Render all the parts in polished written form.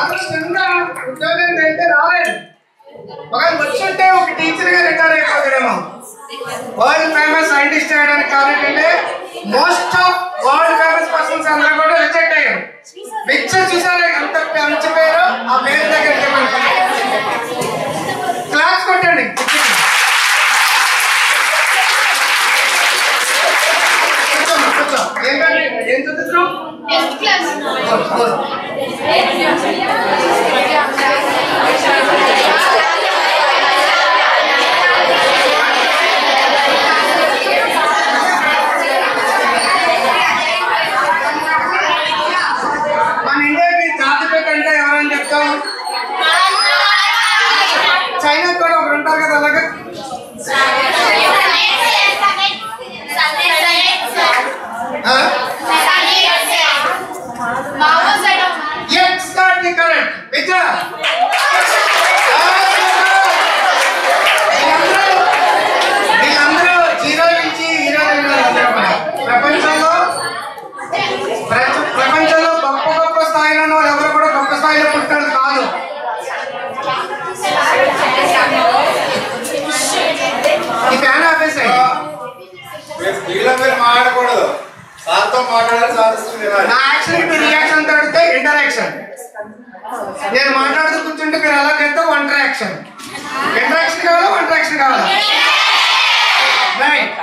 అసలు చిన్న ఉద్యోగం అయితే రాలేదు. ఒక వచ్చుంటే ఒక టీచర్ గా రిటైర్ అయిపోతాడేమో. వరల్డ్ ఫేమస్ సైంటిస్ట్ అయ్యడానికి కారణం ఏంటంటే most of world famous persons అందరూ కూడా రిజెక్ట్ అయ్యారు. పిక్చర్ చూసారా ఎంత మంచి పేరు, ఆ పేరు దగ్గర క్లాస్ కొట్టండి. ఏంటంటే ఏం చదువుతున్నావు? మన ఇండియాకి జాతిపేట అంటే ఎవరని చెప్తాం? చైనా కూడా ఒకరు ఉంటారు కదా అలాగే. వీళ్ళందరూ జీరో నుంచి హీరో ప్రపంచంలో గొప్ప గొప్ప స్థాయిలో వాళ్ళు ఎవరు కూడా గొప్ప స్థాయిలో పుట్టారు కాదు. ఈ ఫ్యాన్ ఆపేసాయి. మాట్లాడకూడదు, సార్తో మాట్లాడాలి, సాధిస్తుంది. నా యాక్షన్ మీ రియాక్షన్ తోడితే ఇంటరాక్షన్. నేను మాట్లాడుతూ కూర్చుంటే మీరు ఎలా చేస్తే ఇంటరాక్షన్. ఇంటరాక్షన్ కావాలా, ఇంటరాక్షన్ కావాలా? రైట్.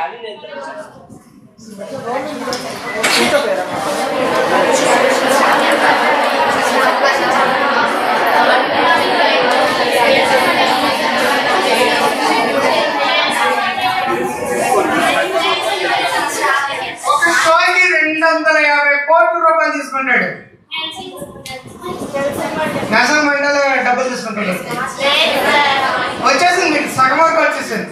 ఒక షోకి 250 కోట్ల రూపాయలు తీసుకుంటాడు. నేషనల్ మండలి డబ్బులు తీసుకుంటాడు. వచ్చేసింది మీకు సగం వరకు వచ్చేసింది.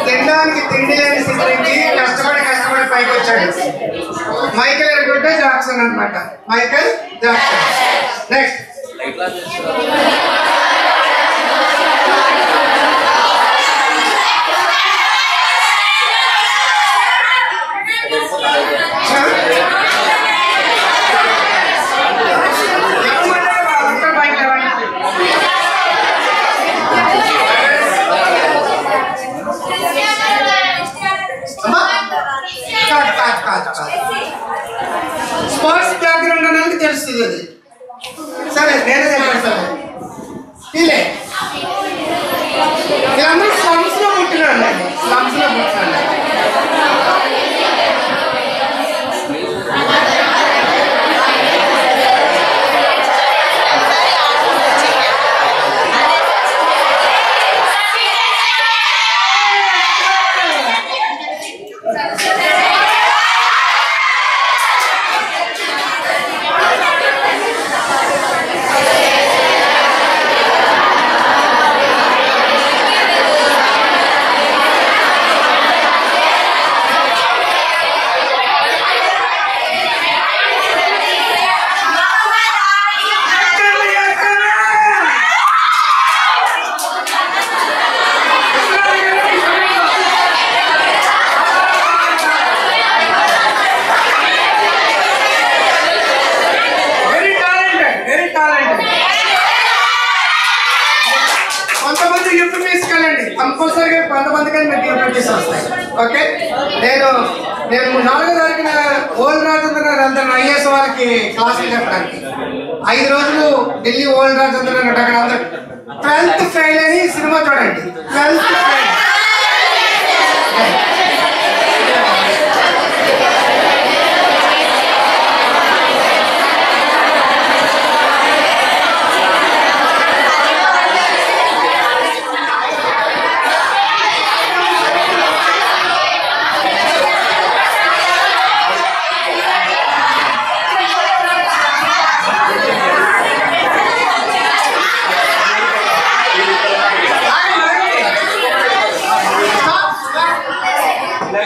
తినడానికి తిండి లేని స్థితి నుంచి కష్టపడి పైకి వచ్చాడు. మైకేల్ ఎర్గుడ్డే జాక్సన్ అనమాట. Michael Jackson. Next sports background అనేది తెలుస్తుంది అది. సరే నేనే చెప్పేస్తాను. వీళ్ళే వీళ్ళందరూ స్లమ్స్ లో పుట్టినాడు. స్లమ్స్ లో పుట్టినాడు. కొంతమంది యూట్యూబ్ తీసుకెళ్ళండి, కంపల్సరీగా కొంతమందికి మీరు యూట్యూబ్ తీసి వస్తాయి. ఓకే, నేను 4వ తారీఖున ఓల్డ్ రాజేంద్ర గారు ఐఏఎస్ వాళ్ళకి క్లాసులు చెప్పడానికి 5 రోజులు ఢిల్లీ ఓల్డ్ రాజేంద్ర గారు అక్కడ అందరూ 12th ఫెయిల్ అని సినిమా చూడండి. 12th fail.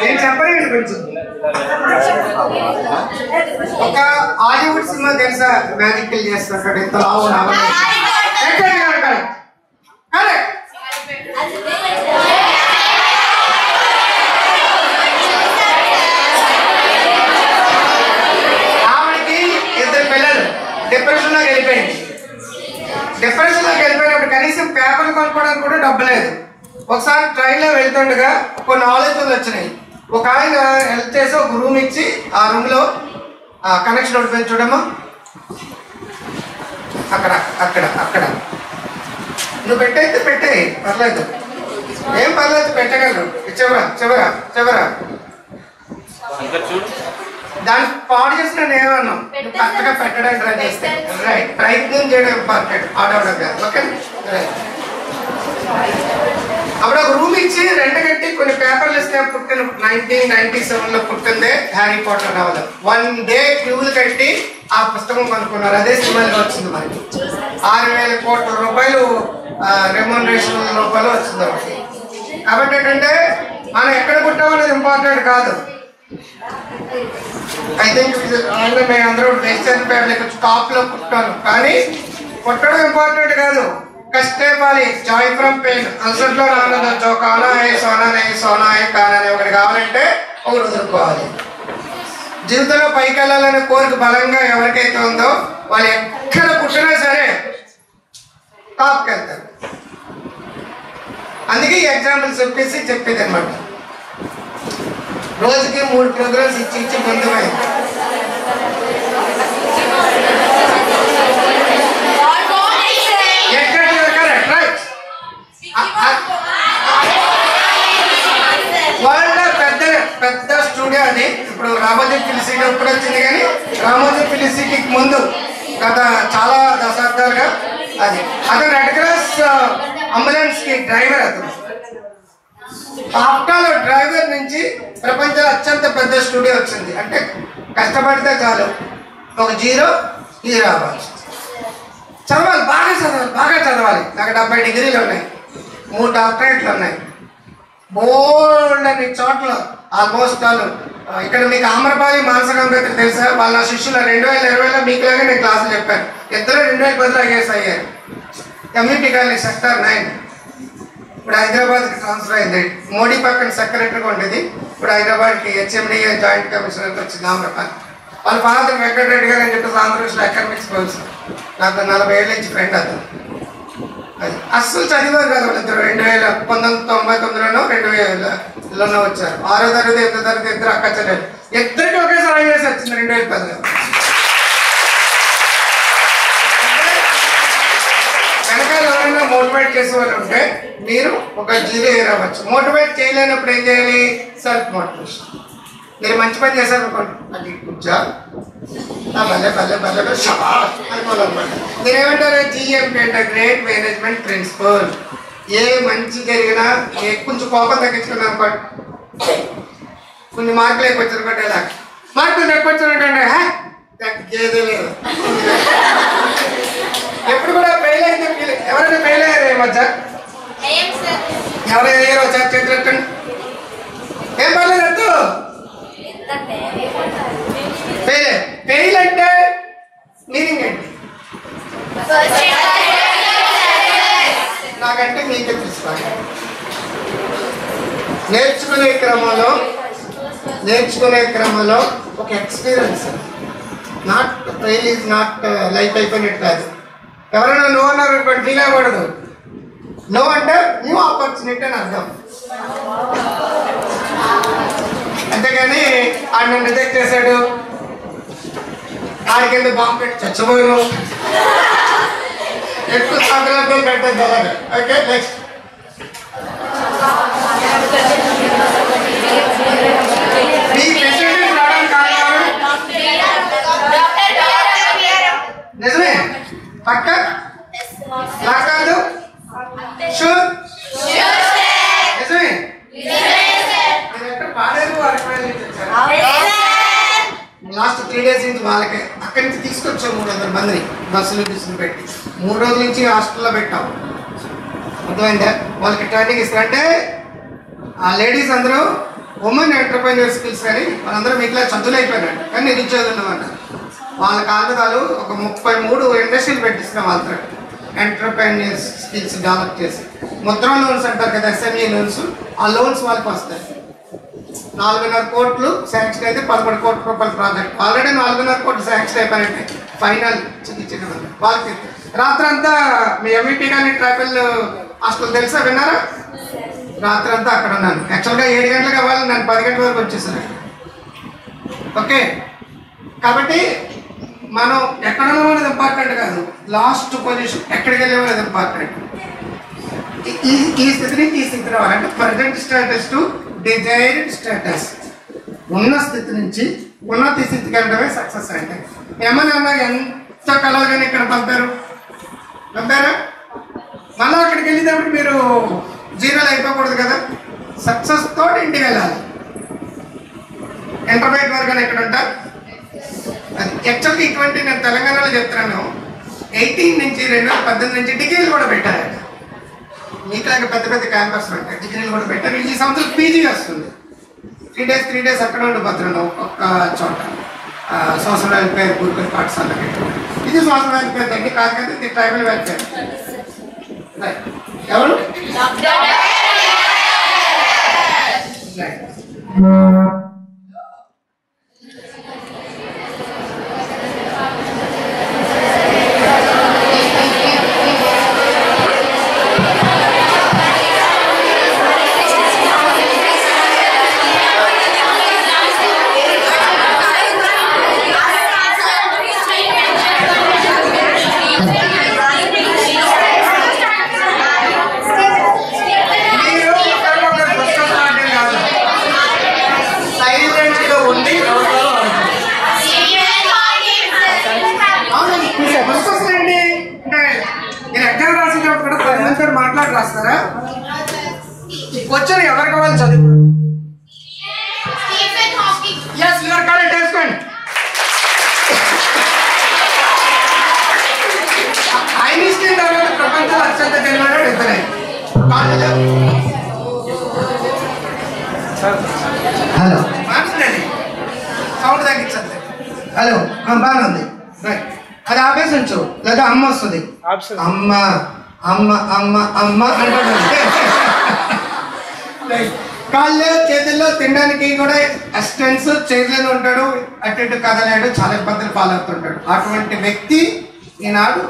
నేను చెప్పలేను కొంచెం. ఒక హాలీవుడ్ సినిమా తెలుసా, మ్యాజికల్ చేస్తుంటాడు ఎంత లావు ఆవిడకి 2 పిల్లలు. డిప్రెషన్లోకి వెళ్ళిపోయింది. డిప్రెషన్లోకి వెళ్ళిపోయినప్పుడు కనీసం పేపర్లు కొనుక్కోవడానికి కూడా డబ్బు లేదు. ఒకసారి ట్రైన్లో వెళ్తుండగా కొన్ని ఆలోచనలు వచ్చినాయి. ఒక ఆయన హెల్ప్ చేసి ఒక రూమ్ ఇచ్చి ఆ రూమ్లో కనెక్షన్ ఉంటుంది చూడమ్మా, అక్కడ అక్కడ అక్కడ నువ్వు పెట్టయితే పెట్టే పర్లేదు, ఏం పర్లేదు పెట్టగలరు. చివరా చివరా చివరా దాన్ని పాడు చేసి నేను ఏమన్నాం, నువ్వు కరెక్ట్గా పెట్టడానికి ట్రై చేస్తే రైట్, ప్రయత్నం చేయడం ఇంపార్టెంట్ ఆడవడంగా. Okay right. అప్పుడు ఒక రూమ్ ఇచ్చి రెంట్ కట్టి కొన్ని పేపర్లు ఇస్తే పుట్టిన 1997లో పుట్టిందే హ్యారీ పాటర్ నవల. 1 డే క్యూలు కట్టి ఆ పుస్తకం కొనుక్కున్నారు. అదే సినిమాలో వచ్చింది. మనకి 6,000 కోట్ల రూపాయలు రెమ్యూనరేషన్ రూపాయలు వచ్చింది మనకి. కాబట్టి ఏంటంటే మనం ఎక్కడ పుట్టామనేది ఇంపార్టెంట్ కాదు. ఐ థింక్ మేము అందరూ వెస్టర్న్ ఫ్యామిలీ కొంచెం టాప్లో పుట్టాను, కానీ పుట్టడం ఇంపార్టెంట్ కాదు. కష్టే పాలి జాయ్ ఫ్రమ్ పెయిన్, అసట్లో రానున్న చౌకానా ఏ సోనా నే సోనా ఏ కానా అనే ఒకటి కావాలంటే ఒకటి వదులుకోవాలి. జీవితంలో పైకి వెళ్ళాలనే కోరిక బలంగా ఎవరికైతే ఉందో వాళ్ళు ఎక్కడ పుట్టినా సరే టాప్కి వెళ్తారు. అందుకే ఈ ఎగ్జాంపుల్స్ చెప్పేది అనమాట. రోజుకి 3 ప్రోగ్రామ్స్ ఇచ్చి బంధుమైంది. పెద్ద స్టూడియో అది. ఇప్పుడు రామోజీ ఫిలిం సిటీ ఇప్పుడు వచ్చింది, కానీ రామోజీ ఫిలిం సిటీకి ముందు గత చాలా దశాబ్దాలుగా అది. అతను రెడ్ క్రాస్ అంబులెన్స్ కి డ్రైవర్. అతను ఆఫ్టర్ డ్రైవర్ నుంచి ప్రపంచంలో అత్యంత పెద్ద స్టూడియో వచ్చింది. అంటే కష్టపడితే చాలు ఒక హీరో అవ్వాలి. చదవాలి, బాగా చదవాలి. నాకు 70 డిగ్రీలు ఉన్నాయి, 3 డాక్టరేట్లు ఉన్నాయి, బోల్డ్ అని చోట్ల ఆల్మోస్ట్ వాళ్ళు. ఇక్కడ మీకు ఆమ్రపాలి మానసగంగత్రి తెలుసా? వాళ్ళ శిష్యులు 2020లో మీకులాగా నేను క్లాసులు చెప్పాను. ఇద్దరు 2010లో ఐఏఎస్ అయ్యారు. కమ్యూనిటీ కాలేజ్ సెక్టర్ 9 ఇప్పుడు హైదరాబాద్కి ట్రాన్స్ఫర్ అయింది. మోడీ పక్కన సెక్రటరీగా ఉండేది, ఇప్పుడు హైదరాబాద్కి హెచ్ఎండిఏ జాయింట్ కమిషనర్కి వచ్చింది ఆమ్రపాలి. వాళ్ళ ఫాదర్ వెంకటరెడ్డి గారు అని చెప్పేసి ఆంధ్రప్రదేశ్లో ఎకనామిక్స్ తెలుసు. నాకు 40 ఏళ్ళ నుంచి ఫ్రెండ్ అతను. అది అస్సలు చదివారు కదా వాళ్ళిద్దరు. 1999లోనో 2000లోనో వచ్చారు. 6వ తరగతి 8వ తరగతి ఇద్దరు అక్క చెల్లెలు. ఇద్దరికి ఒకేసారి ఐఏఎస్ వచ్చింది 2010లో. వెనకాల ఎవరైనా మోటివేట్ చేసే వాళ్ళు ఉంటే మీరు ఒక జీరో అవ్వచ్చు. మోటివేట్ చేయలేనప్పుడు ఏం చేయాలి? Self motivation. మీరు మంచి పని చేశారు అనుకోండి, అది కూర్చో భలే భలే భలే షబా అనుకోవాలన్నమాట. మీరేమంటారు? GMP అంటే గ్రేట్ మేనేజ్మెంట్ ప్రిన్సిపల్. ఏ మంచి జరిగినా కొంచెం కోపం తగ్గించుకున్నాం అనుకోండి, కొన్ని మార్కులు ఎక్కువ వచ్చారనుకోండి, ఇలా మార్కులు తక్కువ వచ్చారంటే తగ్గేదే లేదు. ఎప్పుడు కూడా ఫెయిల్ అయితే ఎవరైనా ఫెయిల్ అయ్యారు ఈ మధ్య? ఎవరైనా అయ్యారు? వచ్చారు చేతులెట్టండి. ఏం పర్లేదు వద్దు. ఫెయిల్ అంటే మీనింగ్ ఏంటి? నాకంటే మీకే తెలుసుకోవాలి. నేర్చుకునే క్రమంలో ఒక experience. Not fail is not life అయిపోయినట్టు కాదు. ఎవరైనా నో అన్నారు అనుకోండి, ఫీల్ అవ్వకూడదు. నో అంటే న్యూ ఆపర్చునిటీ అని అర్థం. అంతేగాని ఆడు నన్ను రిజెక్ట్ చేశాడు, ఆడి కింద బాంబు పెట్టి చచ్చిపోయాను, ఎక్కువ సంక్రాంతి పెట్టద్దు. Okay next. మీ ఫెసిలిటీస్ రావడం కారణం నిజమే పక్క కాదు షూర్ నిజమే. లాస్ట్ 3 days నుంచి వాళ్ళకే అక్కడి నుంచి తీసుకొచ్చాం 300 మందిని బస్సులు తీసుకుని పెట్టి 3 రోజుల నుంచి హాస్టల్లో పెట్టాం. అర్థమైందా? వాళ్ళకి ట్రైనింగ్ ఇస్తారంటే ఆ లేడీస్ అందరూ ఉమెన్ ఎంటర్ప్రైనర్ స్కిల్స్ అని మనందరం మీకు చదువులు అయిపోయినాడు కానీ నిరుద్యోగులు అన్నారు. వాళ్ళ కాగితాలు ఒక 33 ఇండస్ట్రీలు పెట్టిస్తున్నాం వాళ్ళతో ఎంటర్ప్రైనర్ స్కిల్స్ డెవలప్ చేసి. ముద్ర లోన్స్ అంటారు కదా, SME లోన్స్, ఆ లోన్స్ వాళ్ళకి వస్తాయి. 4.5 కోట్లు శాంక్షన్ అయితే 11 కోట్ల రూపాయల ప్రాజెక్ట్. ఆల్రెడీ 4.5 కోట్లు శాంక్షన్ అయిపోయినట్టే. ఫైనల్ చిన్న వాళ్ళకి రాత్రంతా మీ ఎంఈటీ కానీ ట్రావెల్ హాస్టల్ తెలుసా, విన్నారా? రాత్రంతా అక్కడ ఉన్నాను. యాక్చువల్గా 7 గంటలకు అవ్వాలి, నేను 10 గంటల వరకు వచ్చేసాను. ఓకే, కాబట్టి మనం ఎక్కడ ఉన్నాం అనేది ఇంపార్టెంట్ కాదు, లాస్ట్ పొజిషన్ ఎక్కడికి వెళ్ళామో అనేది ఇంపార్టెంట్. ఈ స్థితి నుంచి ఈ స్థితి రావాలంటే present status to desired status, ఉన్న స్థితి నుంచి ఉన్నత స్థితికి వెళ్ళడమే సక్సెస్. అంటే ఏమన్నా ఎంత కలవగానే ఇక్కడ పంపారా? మళ్ళీ అక్కడికి వెళ్ళేటప్పుడు మీరు జీరోలు అయిపోకూడదు కదా, సక్సెస్ తోటి ఇంటికి వెళ్ళాలి. ఇంటర్మీడియట్ వరకు అని ఎక్కడ ఉంటారు. అది యాక్చువల్గా ఇటువంటి నేను తెలంగాణలో చెప్తున్నాను. 18 నుంచి 2018 నుంచి డిగ్రీలు కూడా పెట్టారు. మీకులాగా పెద్ద పెద్ద క్యాంపస్ ఉంటాయి, డిగ్రీలు కూడా పెట్టారు. ఈ సంవత్సరం పీజీ వస్తుంది. 3 days అక్కడ ఉండిపోతున్నాను ఒక్క చోట. సోషల్ వెల్ఫేర్ గురుకుల పాఠశాల పెట్టుకోండి. ఇది సోషల్ వెల్ఫేర్ అండి, కాకపోతే ఇది ట్రైబల్ వెల్ఫేర్. ఎవరు రాస్తారా? వచ్చారు ఎవరు కావాలి చదువు? వేసుకోండి. ఐన్స్టీన్ తర్వాత ప్రపంచంలో అత్యంత తెలివైన ఇద్దరే. హలో మాట్లాడండి, సౌండ్ తగ్గించండి. హలో బాగానే ఉంది, అది ఆపేసి ఉంచు, లేదా అమ్మ వస్తుంది. అమ్మ అమ్మ అమ్మ అమ్మ అంటాడు. కాళ్ళు చేతుల్లో తినడానికి కూడా అసిస్టెంట్స్ చైర్లోనే ఉంటాడు, అటు ఇటు కదలేడు, చాలా ఇబ్బందులు ఫాలో అవుతుంటాడు. అటువంటి వ్యక్తి ఈనాడు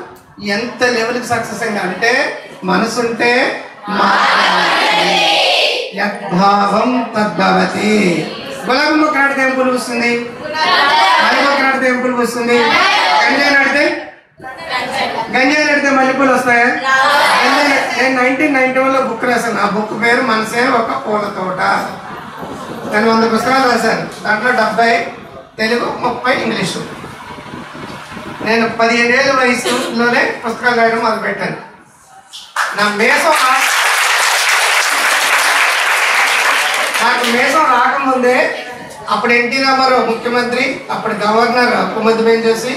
ఎంత లెవెల్కి సక్సెస్ అయింది అంటే, మనసుంటే యద్భావం తద్భవతి. గులాబీ మొక్క నాటితే ఏం పులుపు వస్తుంది, మల్లె మొక్క నాటితే ఏం పులుపు వస్తుంది, గంజాయి నడితే మల్లెపూలు వస్తాయా? నేను 1991లో బుక్ రాశాను. ఆ బుక్ పేరు మనసే ఒక పూల తోట. నేను 100 పుస్తకాలు రాశాను. దాంట్లో 70 తెలుగు, 30 ఇంగ్లీషు. నేను 15 ఏళ్ళ వయసులోనే పుస్తకాలు రాయడం మొదలుపెట్టాను. నాకు మేసం రాకముందే అప్పుడు ఎన్టీ రామారావు ముఖ్యమంత్రి, అప్పుడు గవర్నర్ కుమ్మద్దిబేన్ చేసి,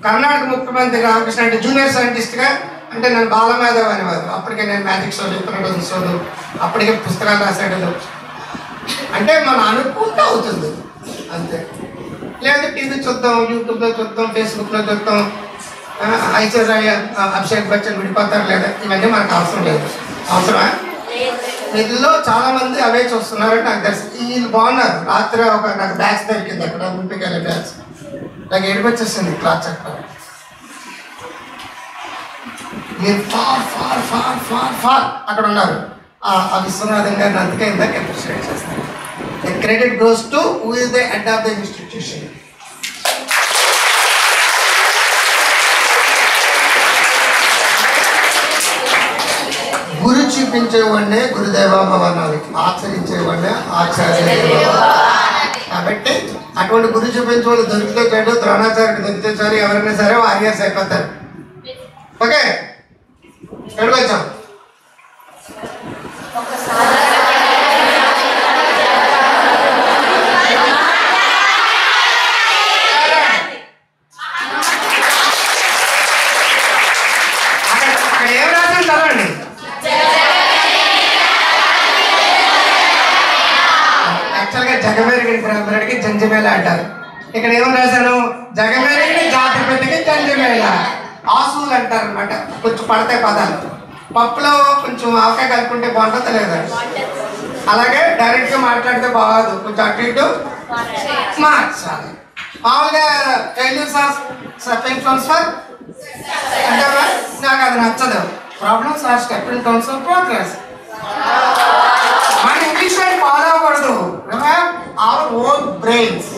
కర్ణాటక ముఖ్యమంత్రి రామకృష్ణ అంటే జూనియర్ సైంటిస్ట్గా, అంటే నన్ను బాలమేధావి అనేవారు. అప్పటికే నేను మ్యాజిక్ షోలు, ఇతరుడు షోలు, అప్పటికే పుస్తకాలు రాసాడు. అంటే మనం అనుకుంటూ అవుతుంది అంతే. లేదా టీవీ చూద్దాం, యూట్యూబ్లో చూద్దాం, ఫేస్బుక్లో చూద్దాం, ఐశ్వర్య అభిషేక్ బచ్చన్ విడిపోతారు లేదా, ఇవన్నీ మనకు అవసరం లేదు. అవసరమా? వీళ్ళలో చాలా మంది అవే చూస్తున్నారంటే నాకు తెలుసు. వీళ్ళు బాగున్నారు. రాత్రి నాకు బ్యాగ్స్ దొరికింది అక్కడ, ముందుకు వెళ్ళే బ్యాగ్స్. నాకు ఏడుపు వచ్చేసింది క్లాస్ చెప్పాలి. మీరు far far far far far అక్కడ ఉన్నారు. ఆ విశ్వనాథన్ గారిని అందుకే ఇందాక అప్రిషియేట్ చేస్తాను. The credit goes to who is the head of the institution. గురు చూపించేవాడినే గురుదేవాభవనాలు, ఆచరించేవాడినే ఆచార్య. కాబట్టి అటువంటి గురు చూపించే వాళ్ళు దొరికితే చాలు, ద్రోణాచార్యుడు దొరికితే చాలు, ఎవరైనా సరే వారియర్స్ అయిపోతారు. ఓకే, ఎక్కడికి వచ్చాం? అక్కడ ఏం రాసాను చదవండి. జగమెరిగిన బ్రాహ్మణుడికి జంజమేళ అంటారు. ఇక్కడ ఏమని రాశాను? జగమెరిగిన జాతిపతికి జంజమేళ. ఆసువులు అంటారు అనమాట. కొంచెం పడతాయి పదాలు. పప్పులో కొంచెం ఆవకాయ కలుపుకుంటే బాగుంటుందా లేదా? అలాగే డైరెక్ట్గా మాట్లాడితే బాగోదు, కొంచెం అటు ఇటు మార్చాలి. మామూలుగా failures are stepping stones for అంటారా? నాకు అది నచ్చదు. Problems are stepping stones for progress. మన ఇంగ్లీష్ లో ఫాలో అవ్వకూడదు. Our own brains,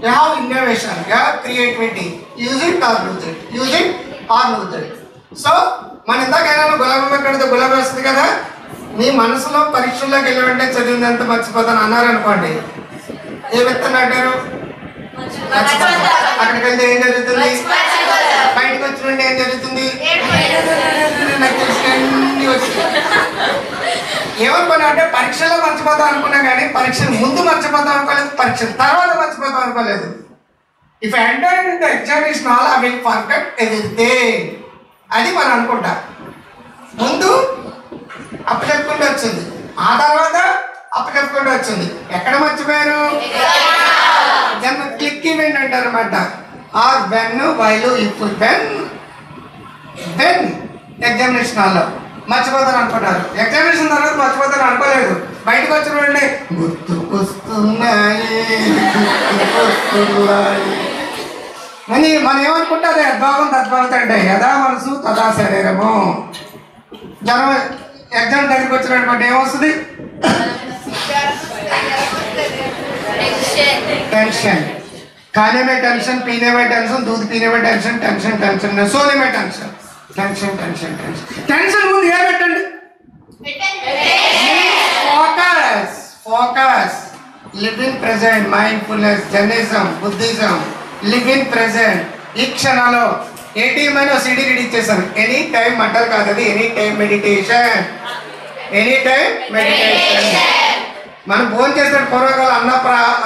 you have innovation, you have creativity. Use it or lose it, use it or lose it. So మన ఇందాకైనా గులాబీ ఎక్కడితో గులాబీ వస్తుంది కదా, మీ మనసులో పరీక్షల్లోకి వెళ్ళమంటే చదివిందంత మర్చిపోతాను అన్నారు అనుకోండి, ఏ విత్తనం అంటారు? అక్కడికి వెళ్తే ఏం జరుగుతుంది? బయటకు వచ్చినంటే ఏం జరుగుతుంది? నాకు తెలిసినన్ని వచ్చి ఏమనుకున్నా అంటే పరీక్షలో మర్చిపోతాం అనుకున్నా కానీ పరీక్ష ముందు మర్చిపోతాం అనుకోలేదు, పరీక్ష తర్వాత మర్చిపోతాం అనుకోలేదు. If enter in the examination hall I will forget everything అది మనం అనుకుంటా. ముందు అప్పచెప్పుకుంటూ వచ్చింది, ఆ తర్వాత అప్పచెప్పుకుంటూ వచ్చింది. ఎక్కడ మర్చిపోయారు? క్లిక్ ఈవెంట్ అంటారు అనమాట. ఆర్ వెన్, వైలు, ఇప్పుడు వెన్ ఎగ్జామినేషన్ హాల్లో మర్చిపోతాను అనుకున్నారు. ఎగ్జామినేషన్ తర్వాత మర్చిపోతాను అనుకోలేదు. బయటకు వచ్చిన వెంటనే గుర్తుకొస్తున్నాయి అని మనం ఏమనుకుంటారు? యద్భావం తద్భావత అంటే యథా మనసు తదా శరీరము. జనం ఎగ్జామ్ దగ్గరికి వచ్చినటువంటి ఏమొస్తుంది? टेंशन, खाने में टेंशन, पीने में टेंशन, दूध पीने में टेंशन, टेंशन टेंशन, सोने में tension, tension tension tension tension ముందు ఏ పెట్టండి? Focus, focus. Live in present, mindfulness, Jainism, Buddhism, live in present. ఈ క్షణంలో ఏటీఎం అని సిడీ రిలీజ్ చేశాను. ఎనీ టైం మంటలు కాదు అది, any time meditation, any time meditation. మనం భోజనం చేసిన పూర్వకాలం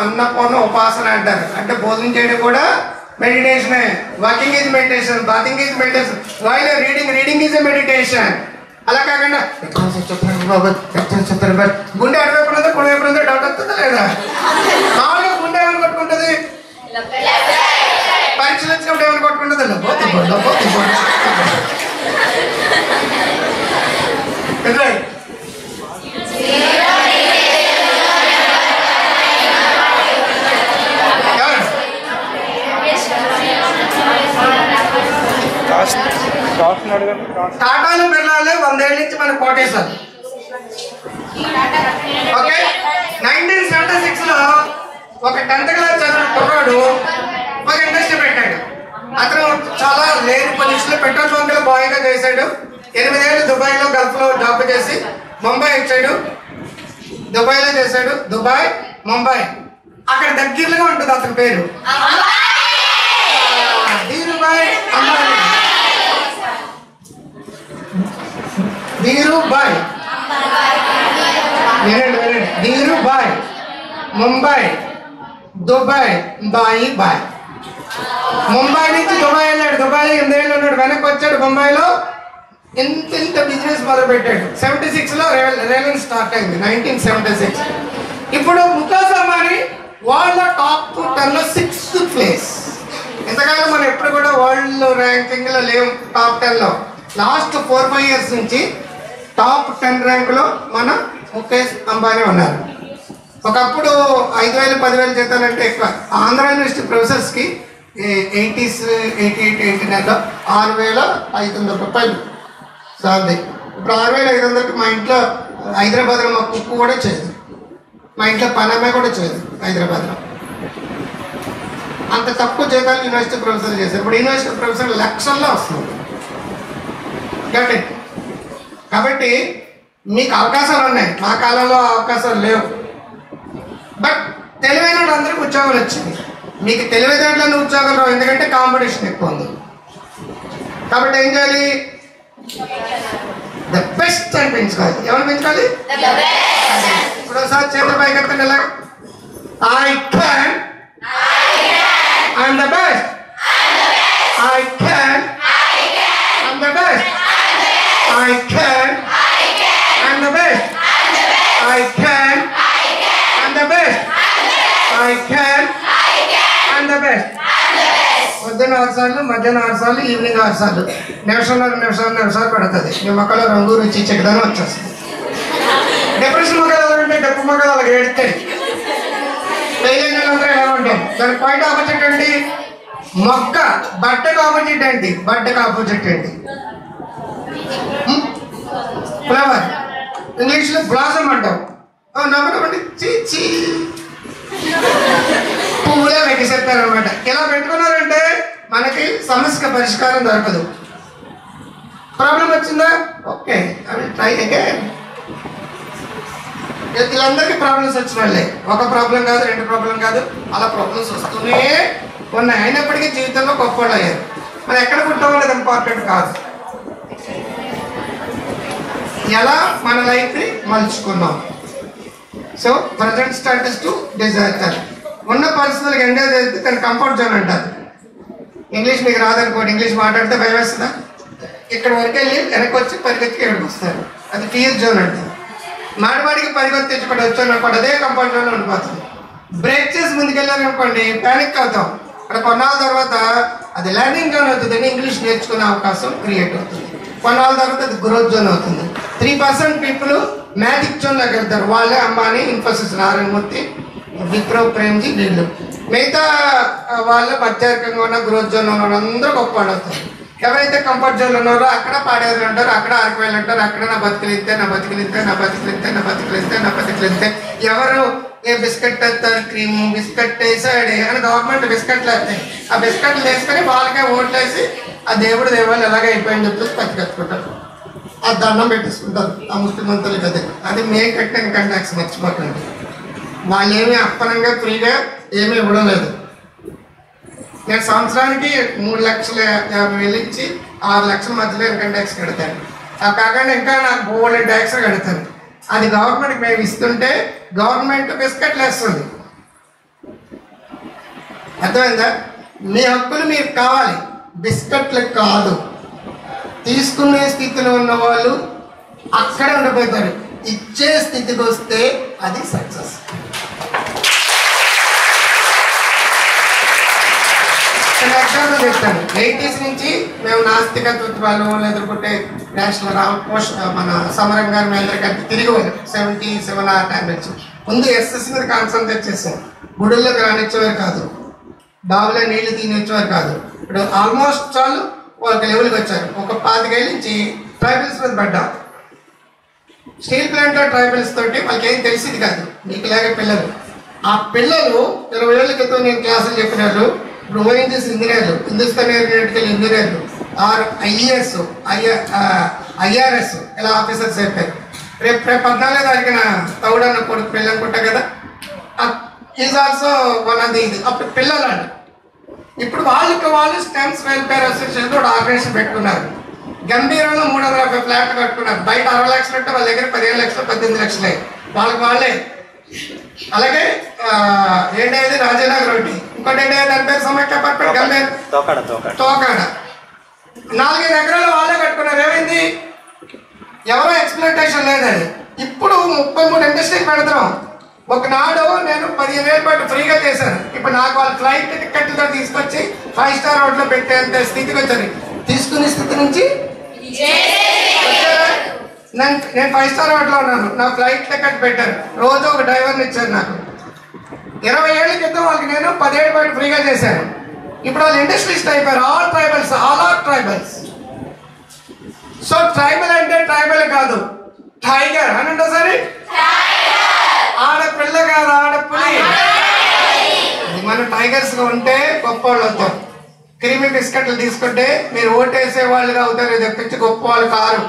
అన్నపూర్ణ ఉపాసన అంటారు. అంటే భోజనం చేయడం కూడా మెడిటేషనే. Walking is meditation, bathing is meditation, while reading is a meditation. అలా కాకుండా గుండె అటువైపు ఉన్నదో కుడివైపు ఉన్నదో డౌట్ వస్తుందా లేదా? మామూలుగా గుండె ఏమైనా కొట్టుకుంటుంది? పరీక్షలు వచ్చినప్పుడు ఏమైనా కొట్టుకుంటుంది? టాటాలు బిర్లాలు 100 ఏళ్ళ నుంచి మన కోటేశ్వర్. ఓకే, 1976 లో ఒక 10th క్లాస్ చదివిన కుర్రాడు ఒక ఇండస్ట్రీ పెట్టాడు. అతను చాలా లేని పొజిషన్ లో పెట్రోల్ బంక్ లో బాయ్ గా చేశాడు. 8 ఏళ్ళు దుబాయ్ లో గల్ఫ్ లో జాబ్ చేసి ముంబై వచ్చాడు. దుబాయ్ లో చేశాడు, దుబాయ్ ముంబై. అక్కడ దగ్గరగా ఉంటుంది అతని పేరు Dhirubhai Ambani. Dhirubhai, Dhirubhai Mumbai, Dubai, bye bye. Mumbai నుంచి దుబాయ్ వెళ్ళాడు. దుబాయ్ 8 ఏళ్ళు ఉన్నాడు. వెనక్కి వచ్చాడు. ముంబైలో ఇంత బిజినెస్ మొదలు పెట్టాడు. 76 లో రిలయన్స్ స్టార్ట్ అయింది, 1976. ఇప్పుడు ముఖేష్ అంబానీ వరల్డ్ టాప్ 10 లో 6th ప్లేస్. ఇంతకాలం మనం ఎప్పుడు కూడా వరల్డ్ ర్యాంకింగ్ లో లేవు టాప్ 10 లో. లాస్ట్ 4-5 ఇయర్స్ నుంచి టాప్ 10 ర్యాంకులో మన ముఖేష్ అంబానీ ఉన్నారు. ఒకప్పుడు 5,000 10,000 జీతాలంటే ఎక్కువ. ఆంధ్ర యూనివర్సిటీ ప్రొఫెసర్స్కి 80s 88 89లో 6,500 రూపాయలు సార్ది. ఇప్పుడు 6,500కి మా ఇంట్లో హైదరాబాద్లో మా కుక్కు కూడా చేయదు, మా ఇంట్లో పనమ్మాయి కూడా చేయదు హైదరాబాద్లో. అంత తక్కువ జీతాలు యూనివర్సిటీ ప్రొఫెసర్లు చేశారు. ఇప్పుడు యూనివర్సిటీ ప్రొఫెసర్ లక్షల్లో వస్తుంది. కాబట్టి మీకు అవకాశాలు ఉన్నాయి, మా కాలంలో అవకాశాలు లేవు. బట్ తెలివైన అందరికి ఉద్యోగాలు వచ్చింది. మీకు తెలివితేటలను ఉద్యోగాలు రావు, ఎందుకంటే కాంపిటీషన్ ఎక్కువ ఉంది. కాబట్టి ఏం చేయాలి? ద బెస్ట్ అని పెంచుకోవాలి. ఎవరు పెంచుకోవాలి? ఇప్పుడు ఒకసారి చేతుల పైకి ఎత్తండి. ఎలా? I can, I'm the best, I can, I'm the best, I can, I'm the best, I can, I'm the best, best పొద్దున్న 6 సార్లు, మధ్యాహ్నం 6 సార్లు, ఈవినింగ్ 6 సార్లు, నిమిషాలు పడుతుంది. మీ మొక్కలో రంగు రుచి చెక్కదానం వచ్చేస్తుంది. డిప్రెషన్ మొక్కలు అంటే డబ్బు మొక్కలు అలాగే ఏడుతాయి. పెళ్ళిళ్ళందరూ ఎలా ఉంటాయి. దాని పాయింట్ ఆపోజిట్ ఏంటి? మొక్క. బట్టకు ఆపోజిట్ ఏంటి? బట్టకు ఆపోజిట్ ఏంటి? ఫ్లవర్. ఇంగ్లీష్లో బ్లాసమ్ అంటాం. నమ్మకమండి చీ పువ్వులే వెక్కిసేస్తారు అనమాట. ఇలా పెట్టుకున్నారంటే మనకి సమస్యకు పరిష్కారం దొరకదు. ప్రాబ్లం వచ్చిందా? ఓకే, అవి ట్రై అగైన్. వీళ్ళందరికీ ప్రాబ్లమ్స్ వచ్చిన వాళ్ళే. ఒక ప్రాబ్లం కాదు, 2 ప్రాబ్లం కాదు, అలా ప్రాబ్లమ్స్ వస్తూనే ఉన్నాయి. అయినప్పటికీ జీవితంలో గొప్పవాళ్ళు అయ్యారు. మనం ఎక్కడ పుట్టామో అనేది ఇంపార్టెంట్ కాదు, ఎలా మన లైఫ్ని మలుచుకున్నాం. So present status to disaster. ఉన్న పరిస్థితులకు ఎంజాయ్ చేస్తే దాన్ని కంఫర్ట్ జోన్ అంటారు. ఇంగ్లీష్ మీకు రాదనుకోండి, ఇంగ్లీష్ మాట్లాడితే భయం వేస్తుందా? ఇక్కడ వరకు వెళ్ళి వెనక్కి వచ్చి పరిగెత్తికి ఎక్కడికి వస్తారు, అది ఫియర్ జోన్ అంటారు. మాడిమాడికి పరిగెత్తి తెచ్చుకోండి వచ్చాను అనుకోండి, అదే కంఫర్ట్ జోన్లో ఉండిపోతుంది. బ్రేక్ చేసి ముందుకెళ్ళారు అనుకోండి, ప్యానిక్ అవుతాం. అక్కడ కొన్నాళ్ళ తర్వాత అది లెర్నింగ్ జోన్ అవుతుంది, ఇంగ్లీష్ నేర్చుకునే అవకాశం క్రియేట్ అవుతుంది. కొన్నాళ్ళ తర్వాత అది గ్రోత్ జోన్ అవుతుంది. 3% పీపుల్ మ్యాజిక్ జోన్లోకి వెళ్తారు. వాళ్ళే అంబానీ, ఇన్ఫోసిస్, నారాయణమూర్తి, విప్రో, ప్రేమ్జీ, వీళ్ళు. మిగతా వాళ్ళు మధ్యరకంగా ఉన్న గ్రోత్ జోన్లో ఉన్న అందరూ గొప్ప అవుతారు. ఎవరైతే కంఫర్ట్ జోన్లో ఉన్నారో అక్కడ పాడేవాళ్ళు ఉంటారు, అక్కడ ఆరిపోయాలు ఉంటారు, అక్కడ నా బతుకులింతే. ఎవరు ఏ బిస్కెట్ వేస్తారు, క్రీమ్ బిస్కెట్ వేసాడే అని గవర్నమెంట్ బిస్కెట్లు వేస్తాయి. ఆ బిస్కెట్లు వేసుకొని వాళ్ళకే ఓట్లు వేసి ఆ దేవుడు దేవాళ్ళు ఎలాగ అయిపోయింది చెప్పేసి పట్టుకెత్తుకుంటారు. ఆ దండం పెట్టేసుకుంటారు ఆ ముఖ్యమంత్రులకి. అది మేము కట్టిన ఇన్కమ్ ట్యాక్స్, మర్చిపోకండి. వాళ్ళు ఏమీ అప్పనంగా ఫ్రీగా ఏమీ ఇవ్వడం లేదు. నేను సంవత్సరానికి 3,50,000 ఇచ్చి 6 లక్షల మధ్యలో ఇన్కమ్ ట్యాక్స్ కడతాను. అవి కాకుండా ఇంకా నాకు బోల్డ్ ట్యాక్స్ కడతాను. అది గవర్నమెంట్కి మేము ఇస్తుంటే గవర్నమెంట్ బిస్కెట్లు వేస్తుంది. అర్థమైందా? మీ హక్కులు మీకు కావాలి, బిస్కెట్లకు కాదు. తీసుకునే స్థితిలో ఉన్న వాళ్ళు అక్కడే ఉండిపోతారు. ఇచ్చే స్థితికి వస్తే అది సక్సెస్. ఎగ్జాంపుల్ చెప్తాను. 80s నుంచి మేము నాస్తికత్వాలు ఎదుర్కొంటే నేషనల్ రామకోష్ మన సమరం గారు మేము అందరికీ తిరిగి వాళ్ళు 77 ఆ టైం నుంచి ముందు ఎస్ఎస్ మీద కాన్సన్ట్రేట్ చేసాం. గుడుల్లోకి రానిచ్చేవారు కాదు, బావులో నీళ్లు తినిచ్చేవారు కాదు. ఇప్పుడు ఆల్మోస్ట్ వాళ్ళు ఒక లెవెల్కి వచ్చారు. ఒక 25 ఏళ్ళ నుంచి ట్రైబల్స్ మీద పడ్డాం. స్టీల్ ప్లాంట్లో ట్రైబల్స్ తోటి వాళ్ళకి ఏం తెలిసింది కాదు, మీకు ఇలాగే పిల్లలు. ఆ పిల్లలు 20 ఏళ్ళ క్రితం నేను క్లాసులు చెప్పినారు. ఇప్పుడు ఓఎన్జీఎస్ ఇంజనీర్లు, హిందుస్థాన్ ఏరోనాటికల్ ఇంజనీర్లు, ఐఏఎస్, ఐఆర్ఎస్ ఇలా ఆఫీసర్స్ అయిపోయారు. రేపు 14వ తారీఖున తౌడన్న కొడుకు పెళ్ళి అనుకుంటా కదా, is also one of the. అప్పుడు పిల్లలు ఇప్పుడు వాళ్ళు స్టెమ్స్ వెల్ఫేర్ అసోసియేషన్ కూడా ఆర్గనైజేషన్ పెట్టుకున్నారు. గంభీరంలో 350 ఫ్లాట్లు కట్టుకున్నారు. బయట 60 లక్షలు ఉంటే వాళ్ళ దగ్గర 15 లక్షలు 18 లక్షలే వాళ్ళే. అలాగే ఏంటైతే రాజనగర్ ఒకటి, ఇంకోటి ఏంటంటే దాని పేరు సమైక్య అపార్ట్మెంట్ గంభీర్ తోకాడ 4-5 ఎకరాలు వాళ్ళే కట్టుకున్నారు. ఏమైంది? ఎవరో ఎక్స్ప్లెయిటేషన్ లేదని. ఇప్పుడు 33 ఇండస్ట్రీకి పెడతాం. ఒకనాడు నేను 15 ఏళ్ళ పాటు ఫ్రీగా చేశాను. ఇప్పుడు నాకు వాళ్ళ ఫ్లైట్ టికెట్లతో తీసుకొచ్చి 5 స్టార్ హోటల్లో పెట్టేంత స్థితికి వచ్చారు. తీసుకునే స్థితి నుంచి నేను 5 స్టార్ హోటల్లో ఉన్నాను. నా ఫ్లైట్ టికెట్ పెట్టారు, రోజు ఒక డ్రైవర్ని ఇచ్చారు నాకు. 20 ఏళ్ళ క్రితం వాళ్ళకి నేను 10 ఏళ్ళ పాటు ఫ్రీగా చేశాను. ఇప్పుడు వాళ్ళు ఇండస్ట్రియలిస్ట్ అయిపోయారు. All are tribals. So tribal అంటే ట్రైబల్ కాదు, టైగర్ అని ఉంటుంది. సరే, ఆడపిల్ల కాదు, ఆడపులి. మనం టైగర్స్గా ఉంటే గొప్ప వాళ్ళు అవుతాం. క్రీమీ బిస్కెట్లు తీసుకుంటే మీరు ఓటేసే వాళ్ళుగా అవుతారు తప్పించి గొప్ప వాళ్ళు కారు.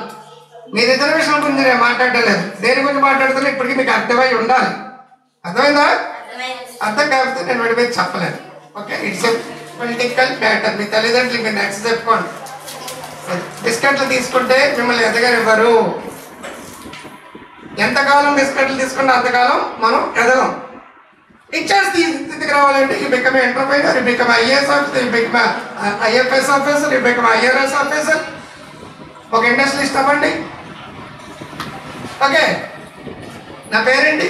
మీ రిజర్వేషన్ గురించి నేను మాట్లాడలేదు, దేని గురించి మాట్లాడుతున్నా ఇప్పటికీ మీకు అర్థమై ఉండాలి. అర్థమైందా? అర్థం కాకపోతే నేను వాడి మీద చెప్పలేదు. Okay, it's a political matter. మీ తల్లిదండ్రులు మీరు నెక్స్ట్ చెప్పుకోండి. బిస్కెట్లు తీసుకుంటే మిమ్మల్ని ఎదగనివ్వరు. ఎంతకాలం బిస్కెట్లు తీసుకుంటే అంతకాలం మనం ఎదగం. టీచర్స్ స్థితికి రావాలంటే you become entrepreneur, you become IAS officer, you become IFS officer, you become IRS officer. ఒక ఇండస్ట్రియలిస్ట్ అవ్వండి. ఓకే, నా పేరేంటి?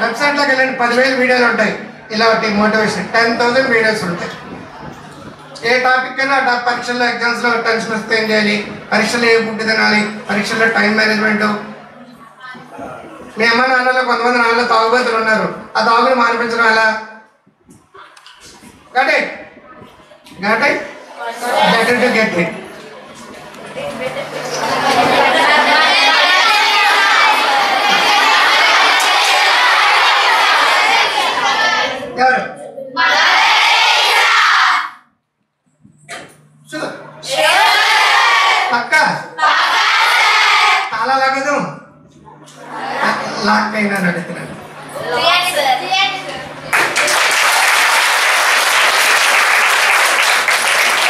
వెబ్సైట్లోకి వెళ్ళండి, 10,000 వీడియోలు ఉంటాయి. ఇలాంటి మోటివేషన్ 10,000 వీడియోస్ ఉంటాయి. ఏ టాపిక్ అయినా పరీక్షల్లో ఎగ్జామ్స్లో టెన్షన్ వస్తే ఏం చేయాలి, పరీక్షలో ఏ ఫుడ్ తినాలి, పరీక్షల్లో టైం మేనేజ్మెంట్. మీ అమ్మ నాన్నలో కొంతమంది నాన్నలో తాగుబోతులు ఉన్నారు, ఆ తాగుని మానిపించడం ఎలా? Got it better to get it. ఎవరు పక్క చాలా లాగదు లాక్ అయినా అడుగుతున్నాను.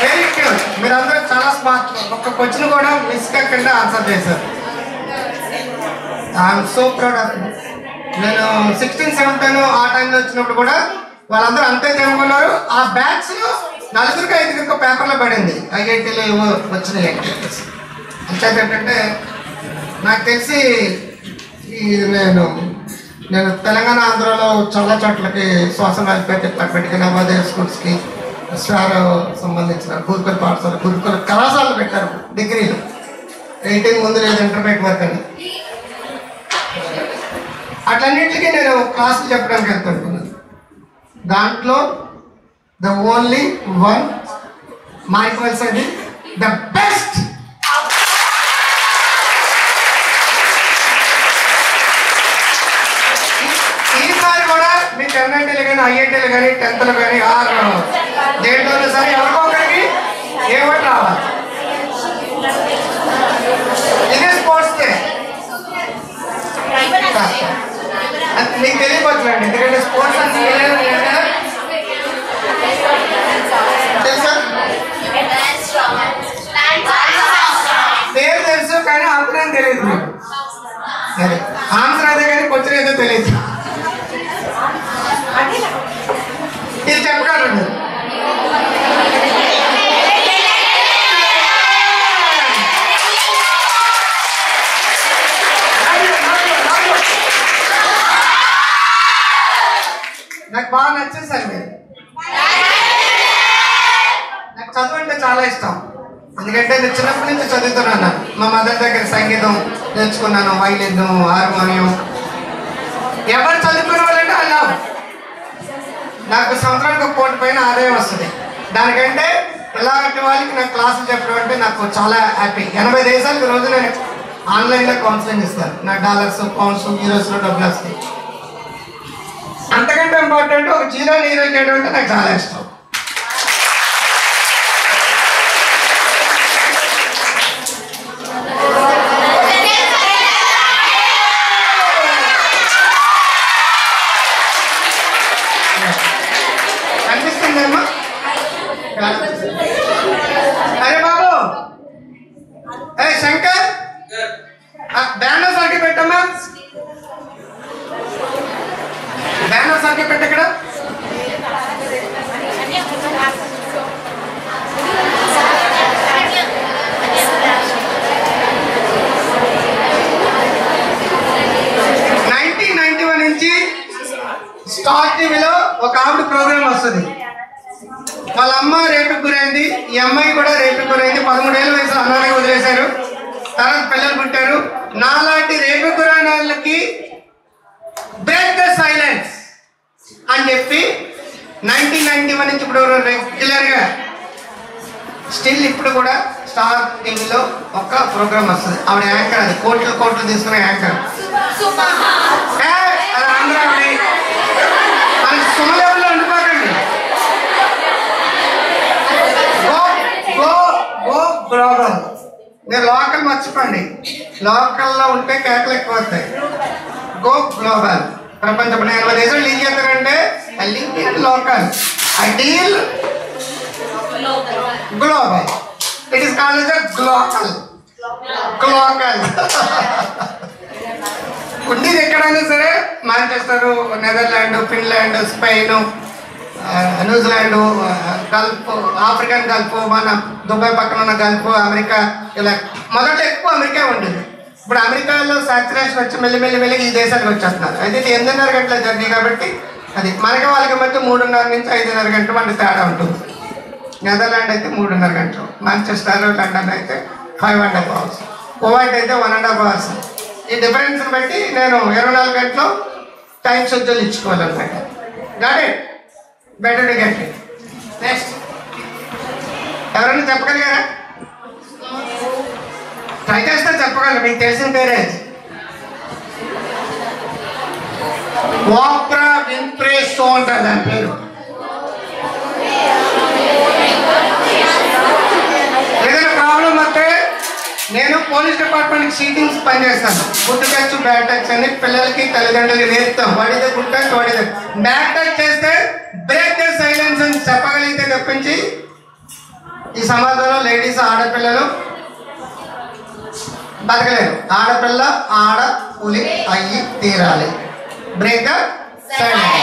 Very cute. మీరందరూ చాలా స్మార్ట్. ఒక్క క్వశ్చన్ కూడా మిస్ కాకుండా ఆన్సర్ చేశారు. I'm so proud of you. నేను 16, 17 ఆ టైంలో వచ్చినప్పుడు కూడా వాళ్ళందరూ అంతే చదువుకున్నారు. ఆ బ్యాచ్ లో 4, 5 పేపర్లో పడింది. ఐఐటీలో ఏవో వచ్చినాయి యాక్టివిటీస్. అంచేత ఏంటంటే నాకు తెలిసి నేను తెలంగాణ ఆంధ్రలో చాలా చోట్లకి సోషల్ వెల్ఫేర్ డిపార్ట్మెంట్కి, నవోదయ స్కూల్స్కి, స్టార్ సంబంధించిన గురుకుల పాఠశాల, గురుకుల కళాశాలలు పెట్టారు. డిగ్రీలు 18 ముందు లేదు, ఇంటర్మీడియట్ వరకు అని. అట్లన్నింటికి నేను క్లాసులు చెప్పడానికి వెళ్తుంటున్నాను. దాంట్లో ద ఓన్లీ వన్ మైక్వెల్స్ అది ద బెస్ట్. ఈసారి కూడా మీ 10లు కానీ, ఐఐటీలు కానీ, 10లు కానీ, దేంట్లో సరే ఎవరికో ఒకరికి ఏమిటి రావాలి. ఇదే స్పోర్ట్స్ డే. మీకు తెలియపోతుందండి, ఎందుకంటే స్పోర్ట్స్ అంటే తెలుసా? పేరు తెలుసు కానీ ఆన్సర్ తెలియదు మీకు. సరే, ఆన్సర్ అదే కానీ క్వశ్చన్ ఏదో తెలియదు. ఇది చెప్పగలరు. నాకు బాగా నచ్చేసారు మీరు. నాకు చదువు అంటే చాలా ఇష్టం. ఎందుకంటే నేను చిన్నప్పటి నుంచి చదువుతున్నాను. మా మదర్ దగ్గర సంగీతం నేర్చుకున్నాను, వైలిన్, హార్మోనియం. ఎవరు చదువుకునే వాళ్ళంటే అలా నాకు సంవత్సరానికి 1 కోటి పైన ఆదాయం వస్తుంది. దానికంటే ఇలాంటి వాళ్ళకి నాకు క్లాసులు చెప్పడం అంటే నాకు చాలా హ్యాపీ. 80 దేశాలకు రోజు నేను ఆన్లైన్లో కౌన్సిలింగ్ ఇస్తాను. నా డాలర్స్, పౌండ్స్, యూరోస్లో డబ్బులు వస్తాయి. అంతకంటే ఇంపార్టెంట్ ఒక జీరోని హీరో చేయడం అంటే నాకు చాలా ఇష్టం. అనిపిస్తుందమ్మా? అరే బాబు, శంకర్ బ్యానర్ సరికి పెట్టమ్మా. బ్యానర్ సరికి పెట్ట ఇక్కడ. నుంచి స్టార్ టీవీలో ఒక ఆవిడ ప్రోగ్రామ్ వస్తుంది. వాళ్ళ అమ్మ రేపుకి గురైంది, ఈ అమ్మాయి కూడా రేపుకి గురైంది. 13 ఏళ్ళ వయసులో అన్నానికి వదిలేశారు. తర్వాత పిల్లలు పుట్టారు. నాలాంటి రేపుకి గురైన వాళ్ళకి బ్రేక్ ద సైలెన్స్ అని చెప్పి 1991 నుంచి ఇప్పుడు రెగ్యులర్గా స్టిల్ ఇప్పుడు కూడా స్టార్ టీవీలో ఒక ప్రోగ్రామ్ వస్తుంది. ఆవిడ యాంకర్, అది కోట్లు తీసుకునే యాంకర్. అది ఆంధ్ర. మనకి సుమలెవెల్లో ఉండిపోకండి. Go global. మీరు లోకల్ మర్చిపోండి. లోకల్లో ఉంటే కేకలు ఎక్కువ వస్తాయి. Go global. ప్రపంచం 80 దేశాలు లీడ్ చేస్తారంటే link in local. I deal global. It is called as glocal. ఉండేది ఎక్కడైనా సరే Manchester, Netherland, Finland, Spain, New Zealand, Gulf, African Gulf, మన దుబాయ్ పక్కన ఉన్న గల్ఫ్, అమెరికా. ఇలా మొదట ఎక్కువ అమెరికా ఉండేది. ఇప్పుడు అమెరికాలో సాచురేషన్ వచ్చి మెల్లి ఈ దేశానికి వచ్చేస్తున్నారు. అయితే 8.5 గంటల జర్నీ కాబట్టి అది మనకి వాళ్ళకి మధ్య 3:30 నుంచి 5:30 గంటలు మనకి తేడా ఉంటుంది. నెదర్లాండ్ అయితే 3:30 గంటలు, మాంచెస్టర్ లండన్ అయితే 5.5 hours, కువైట్ అయితే 1.5 hours. ఈ డిఫరెన్స్ని బట్టి నేను 24 గంటలు టైం షెడ్యూల్ ఇచ్చుకోవాలన్నమాట. Got it? Better to get it. Next ఎవరైనా చెప్పగలిగారా? ట్రై చేస్తే చెప్పగలరు. మీకు తెలిసిన పేరే ఓప్రా విన్ఫ్రే షో అంటారు దాని పేరు. ఏదైనా ప్రాబ్లం వస్తే నేను పోలీస్ డిపార్ట్మెంట్కి సీటింగ్స్ పనిచేస్తాను. గుడ్ టచ్ బ్యాడ్ టచ్ అని పిల్లలకి తల్లిదండ్రులకి నేర్పుతాం. వాడితే గుడ్ టచ్, వాడితే బ్యాడ్ టచ్ చేస్తే బ్రేక్ ద సైలెన్స్ అని చెప్పగలిగితే తప్పించి ఈ సమాజంలో లేడీస్ ఆడపిల్లలు బతకలేరు. ఆడపిల్ల ఆడ పులి అయ్యి తీరాలి. Break the silence.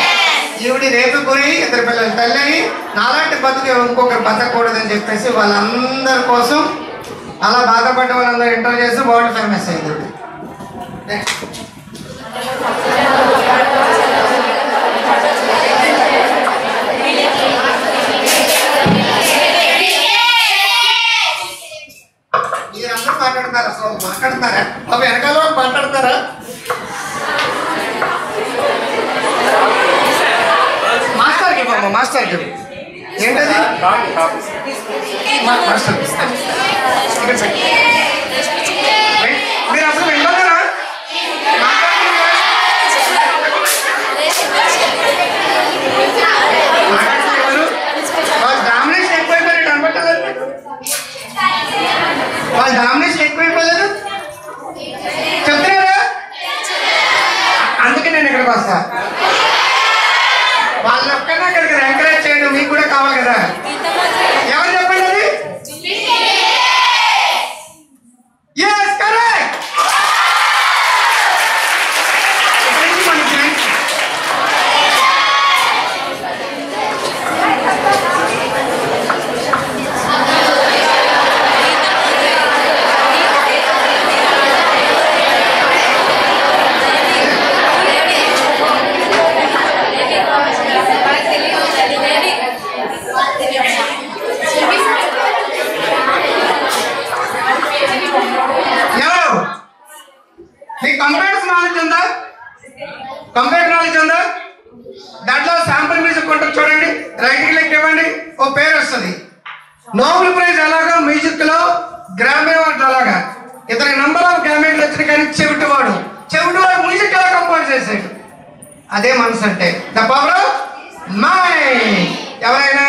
ఈవిడి రేపు గురి, ఇద్దరు పిల్లలు తల్లి అయ్యి నాలాంటి బతుకు ఇంకొకరు బతకూడదని చెప్పేసి వాళ్ళందరి కోసం అలా బాధపడ్డ వాళ్ళందరూ ఇంటర్వ్యూ చేసి వరల్డ్ ఫేమస్ అయింది. మీరందరూ మాట్లాడతారా? అసలు మాట్లాడతారా? అవి వెనకాల మాట్లాడతారా? మాస్టర్కి బాబా, మాస్టర్కి ఏంటది? మాస్టర్ మీరు అసలు వెళ్ళారా? వాళ్ళు డామినేషన్ ఎక్కువైపోయారు అనబట్టలేదు. వాళ్ళు డామినేషన్ ఎక్కువైపోలేదు చెప్తున్నారా? అందుకే నేను ఇక్కడికి వస్తా. వాళ్ళు ఒక్కనే ఇక్కడికి ఎంకరేజ్ చేయడం మీకు కూడా కావాలి కదా. ఎవరు చెప్పండి అది? yes correct. కంప్యూటర్ నాలెడ్జ్ ఉందా? దాంట్లో శాంపుల్ మ్యూజిక్ ఉంటుంది చూడండి. రైట్ క్లిక్ ఇవ్వండి, ఓ పేరు వస్తుంది. నోబెల్ ప్రైజ్ ఎలాగా మ్యూజిక్ లో, గ్రామీ అవార్డు అలాగా. ఇతని నంబర్ ఆఫ్ గ్రామీలు వచ్చిన కానీ చెవిటివాడు మ్యూజిక్ ఎలా కంపోజ్ చేసాడు. అదే మనసు అంటే ద పవర్ ఆఫ్ మైండ్. ఎవరైనా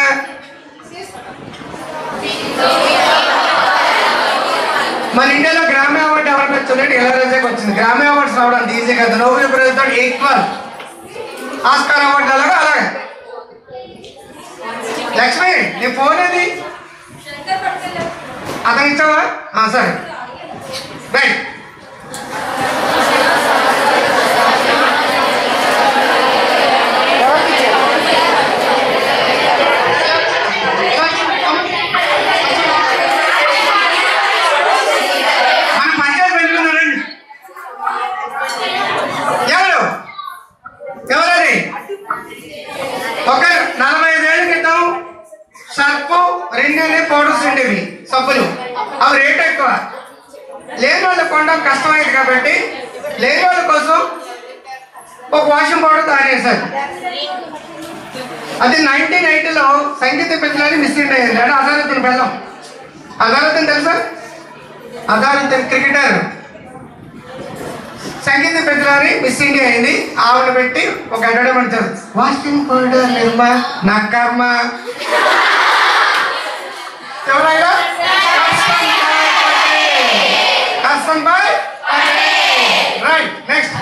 మన ఇండియాలో గ్రామీ అవార్డు ఎవరికి వచ్చింది? ఇళయరాజాకి వచ్చింది. గ్రామీ అవార్డ్స్ రావడానికి ఈజీ కదా. నోబెల్ ప్రైజ్ తో ఈక్వల్. ఆస్కార్ అవార్డు అలాగా అలాగే. లక్ష్మి నీ ఫోన్ ఏది? అతను ఇచ్చావా? సరే రైట్. ఎవరది? ఒక 45 ఏళ్ళ క్రితం సర్పు 2 పౌడర్స్ ఉండేవి, సబ్బులు. అవి రేట్ ఎక్కువ. లేని వాళ్ళు కొనడం కష్టమైంది కాబట్టి లేని వాళ్ళ కోసం ఒక వాషింగ్ పౌడర్ తయారు చేశారు. అది 1980లో సంగీత పిల్లలని మిస్సింగ్ అయ్యింది. అంటే అజారుద్దీన్ బెల్లం. అజారుద్దీన్ తెలుసా? అజారుద్దీన్ క్రికెటర్. సంగీత పెద్దలని మిస్ ఇండియా అయింది. ఆవిడ పెట్టి ఒక అడ్వర్టైజ్మెంట్ ఇచ్చారు. వాషింగ్ పౌడర్ నిర్మ నా కర్మ. ఎవరైనా రైట్. నెక్స్ట్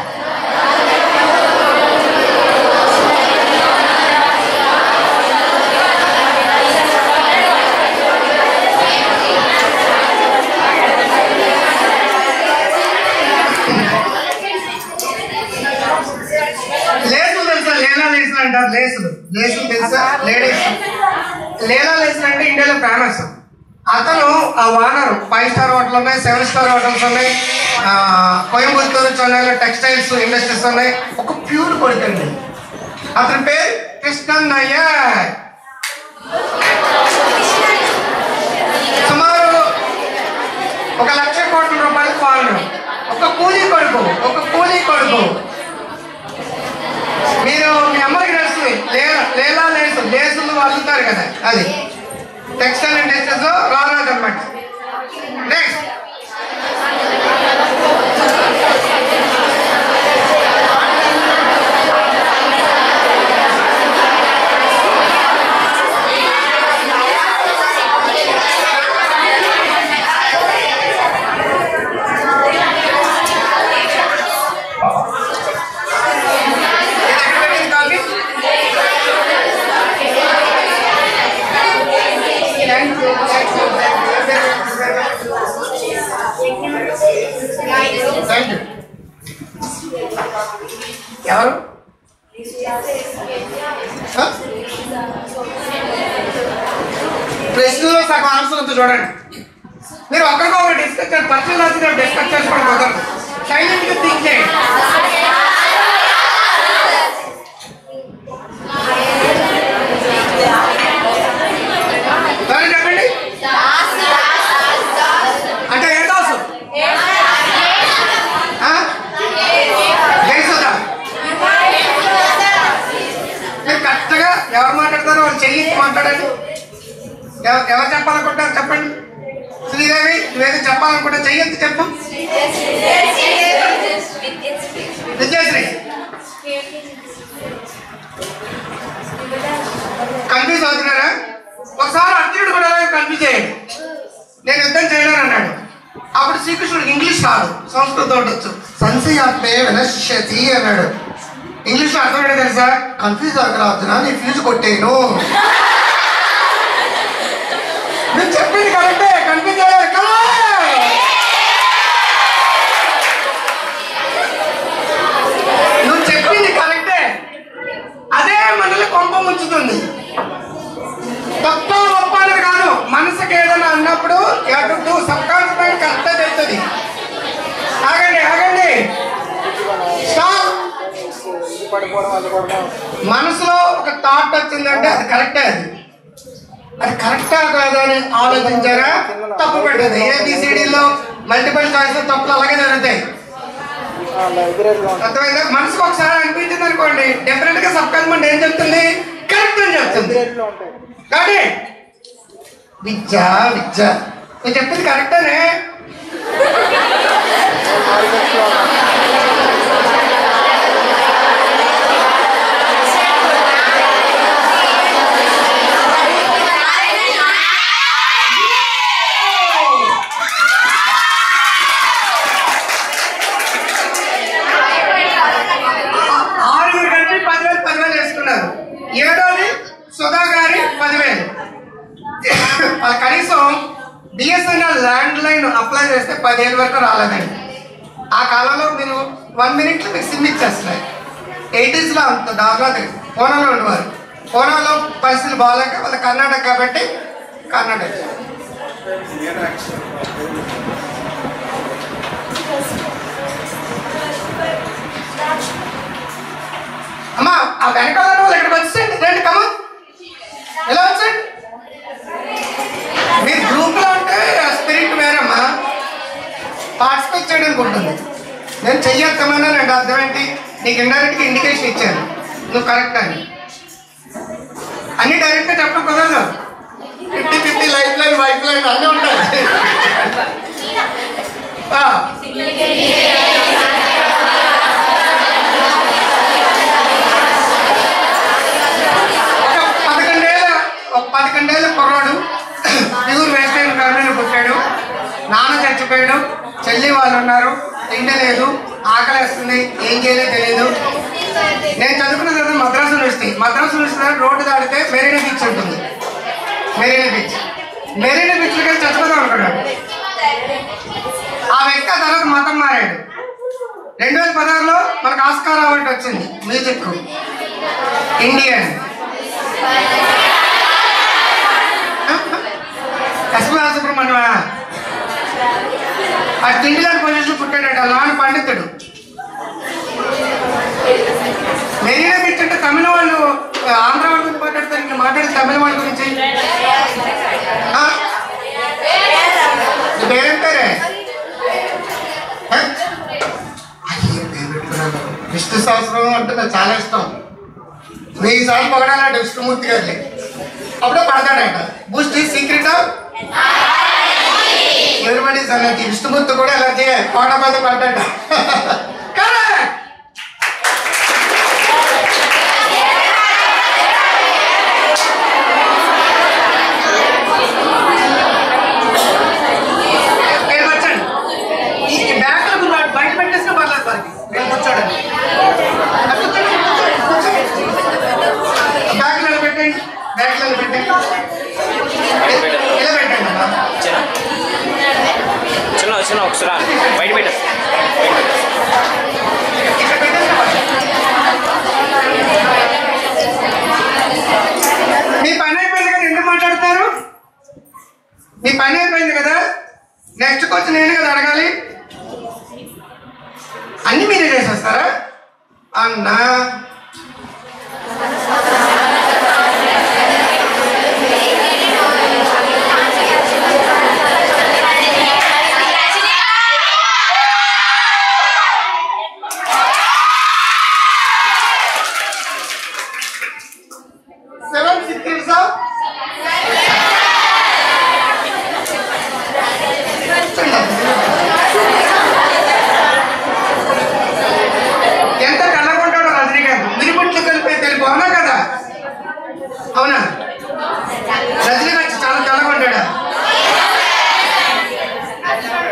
అంటారు. లేసులు తెలుసా? లేడీస్ లేలా లేసులు అంటే ఇండియాలో ఫేమస్. అతను ఆ ఓనర్ 5 స్టార్ హోటల్ ఉన్నాయి, 7 స్టార్ హోటల్స్ ఉన్నాయి, కోయంబత్తూరు చెన్నైలో టెక్స్టైల్స్ ఇండస్ట్రీస్ ఉన్నాయి. ఒక ప్యూర్ కొడుకండి. అతని పేరు కృష్ణన్ నాయర్. సుమారు 1,00,000 కోట్ల రూపాయలు పాలన. ఒక కూలీ కొడుకు. మీరు మీ అమ్మకి తెలుస్తుంది, లేలా లేసులు వాళ్ళుతారు కదా, అది టెక్స్టైల్ ఇండస్ట్రీస్ రారాజు అన్నమాట. నెక్స్ట్ ఎవరు ప్రశ్నలో సగం ఆన్సర్ అంతా చూడండి. మీరు ఒకరికొకరు డిస్కస్ పర్సనల్ రాసి డిస్కస్ చేసుకోవడం కుదరదు. సైలెంట్ గా థింక్ చేయండి. చెప్పండి. అంటే ఏ దాసు మీరు కరెక్ట్గా ఎవరు మాట్లాడతారో వాళ్ళు చెయ్యి మాట్లాడండి. ఎవరు చెప్పాలనుకుంటారు చెప్పండి. శ్రీదేవి నువ్వేదో చెప్పాలనుకుంటా చెయ్యొద్దు చెప్పు. విజయశ్రీ కన్ఫ్యూజ్ అవుతున్నారా? ఒకసారి అర్జునుడు కూడా కన్ఫ్యూజ్ అయ్యాడు. నేను యుద్ధం చేయలేను అన్నాడు. అప్పుడు శ్రీకృష్ణుడికి ఇంగ్లీష్ కాదు, సంస్కృతం వచ్చు. సంశయాత్మే వినశ్యతి అన్నాడు. ఇంగ్లీష్లో అర్థం ఏంటో తెలుసా? కన్ఫ్యూజ్ అవ్వగలుగుతున్నా, నీ ఫ్యూజ్ కొట్టేను. నువ్వు చెప్పింది కరెక్టే, కన్ఫ్యూజ్ అయ్యారు కదా. నువ్వు చెప్పింది కరెక్టే, అదే మనల్ని కొంప ముంచుతుంది. తప్ప గొప్ప అనేది కాదు, మనసుకి ఏదైనా అన్నప్పుడు సబ్ కాన్ఫిడెంట్ కరెక్ట్గా తెలుస్తుంది. ఆగండి స్టాప్. మనసులో ఒక థాట్ వచ్చిందంటే అది కరెక్టే, అది కరెక్టా కాదా అని ఆలోచించారా తప్పు పెట్టదు. ఏబిసిడీలో మల్టిపుల్ చాయిస్ తప్పులు అలాగే జరుగుతాయి. అర్థమైందా? మనసుకు ఒకసారి అనిపించింది అనుకోండి, డెఫినెట్ గా సబ్ కాన్ఫిడెంట్ ఏం చెప్తుంది? కరెక్ట్ అని చెప్తుంది. కానీ విద్య నువ్వు చెప్పింది కరెక్టేనే. ఏడోది సుధా గారి 10,000. వాళ్ళు కనీసం బిఎస్ఎన్ఎల్ ల్యాండ్ లైన్ అప్లై చేస్తే 10 ఏళ్ళ వరకు రాలేదండి. ఆ కాలంలో మీరు 1 minute మీకు సిమ్ ఇచ్చేస్తున్నాయి. 80s అంత దాదాపు తెలియదు. పూనాలో ఉండేవారు. పూనాలో పరిస్థితులు బాగాలేక వాళ్ళ కర్ణాటక కాబట్టి కర్ణాటక. అమ్మా ఆ వెనకాల వాళ్ళు ఇక్కడికి వచ్చేయండి. రండి, కమా ఎలా వచ్చండి. మీరు గ్రూప్లో ఉంటే స్పిరిట్ వేరమ్మా, పార్టిసిపేట్ చేయడానికి ఉంటుంది. నేను చెయ్యొస్తామన్నా నాకు అర్థం ఏంటి? నీకు ఇండైరెక్ట్గా ఇండికేషన్ ఇచ్చాను నువ్వు కరెక్ట్ అని. అన్ని డైరెక్ట్గా చెప్పడం కుదరదు. 50-50 లైఫ్ లైన్ వైఫ్ లైన్ అన్నీ ఉంటాయి. ఒక 11 కుర్రాడు ప్యూర్ వెస్టర్న్ ఫ్యామిలీలో పుట్టాడు. నాన్న చచ్చిపోయాడు, చెల్లి వాళ్ళు ఉన్నారు, తిండి లేదు, ఆకలి వేస్తుంది, ఏం చేయలేదు తెలియదు. నేను చదువుకున్న తర్వాత మద్రాసు యూనివర్సిటీ రోడ్డు దాడితే మెరీనా బీచ్ ఉంటుంది. మెరీనా బీచ్కి వెళ్ళి చచ్చిపోదాం అనుకున్నాడు. ఆ వ్యక్తి ఆ తర్వాత మతం మారాడు. 2016లో మనకు ఆస్కార్ అవార్డు వచ్చింది మ్యూజిక్ ఇండియన్. సుబ్రహ్మణ్యమా ఆ తిండి గారి పొజిషన్ పుట్టాడట. లాని పండితుడు. మెరీనా బీచ్ అంటే తమిళ వాళ్ళు విష్ణు సహస్రం అంటే నాకు చాలా ఇష్టం. 1000 సార్లు పొగడాలంటే విష్ణుమూర్తి గారిని, అప్పుడే పడతాడంట. Boost is secret of everybody సంగతి. విష్ణుమూర్తి కూడా ఎలా చేయాలి, కోట మీద పడ్డాడు. ఒకసారి బయట పెట్ట మీ పని అయిపోయింది కదా, ఎందుకు మాట్లాడతారు? మీ పని అయిపోయింది కదా, నెక్స్ట్ క్వశ్చన్ నేను కదా అడగాలి. అన్ని మీరే చేసేస్తారా అన్నా? ఎంత కళ్ళకుంటాడో రజనీకాంత్, మిరుపుట్లు కలిపే తెలుగు. అవునా కదా? అవునా? రజనీకాంత్ చాలా కళ్ళకుంటాడా?